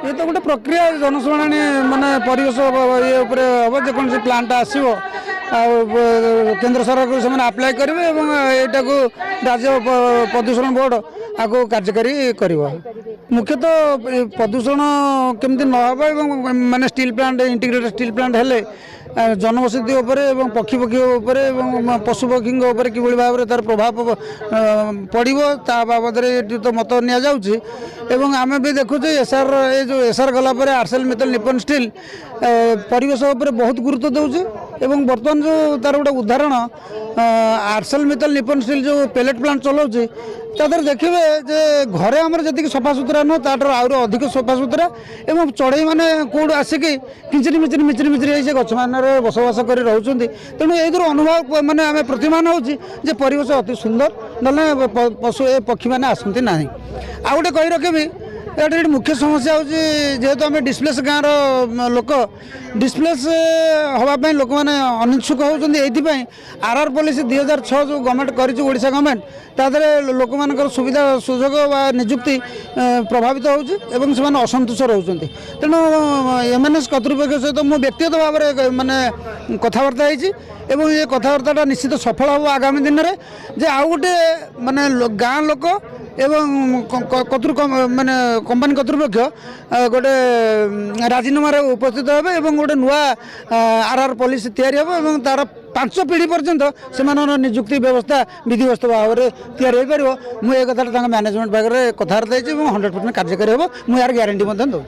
ये तो गोटे प्रक्रिया जनशुणाणी माने परिवेश ये उपरे हम जेकोसी प्लांट आसो केंद्र सरकार से अप्लाई करेंगे यहाँ को राज्य प्रदूषण बोर्ड आपको कार्यकारी कर मुख्यतः प्रदूषण केमती न माने steel plant integrated steel plant हेले जनबसति पक्षी पशु पक्षी कि भाव में तार प्रभाव पड़ो ता बाबद तो मत नि आम भी देखुचे एसआर ये जो एसआर गलापर आर्सेल मित्तल निप्पन स्टील परिवेश बहुत गुरुत्व दौचे एवं बर्तमान जो तार गोटे उदाहरण आर्सेल मित्तल निप्पन स्टील जो पेलेट प्लांट चलाऊँचे तादर देखिए जे घरे आमर जी सफा सुतरा नुह तार आहरी अधिक सफा सुतरा एवं चढ़ई मैंने कौट आसिक किंचिरी मिचिरी मिचिरी मिचिरी से गछ मान बसवास कर रोचे तेणु यही अनुभव मैंने आम प्रतिमान हो परिवेश अति सुंदर ना पशु पक्षी मैंने आसती ना आ गए कही रखी ये मुख्य समस्या हूँ जेहेतु आम डिस्प्लेस गाँव लोक डिस्प्लेस हाँपाई लोक मैंने अनिच्छुक होती आरआर पॉलिसी 2006 जो गवर्नमेंट करोशा गवर्नमेंट तादे लोक मान सुविधा सुजोग निजुक्ति प्रभावित होती असंतोष रोचे तेणु एमएनएस कर्तृपक्ष सहित मु व्यक्तिगत भाव में मानने कथबार्ता होती ये कथबार्ता निश्चित सफल हम आगामी दिन में जे आउ गोटे माने गाँ लोक एवं माने कंपनी कर्तृपक्ष गोटे राजीनामा उपस्थित हे गोटे नुआ आरआर पॉलिसी तैयारी हम तार 5 पीढ़ी पर्यंत से निजुक्ति व्यवस्था विधिवस्त भाव में तैयारी हो पार मुझे कथा मैनेजमेंट पाखे कथबार्ता 100% कार्यकारी हम मुझे यार ग्यारंटी दूँ।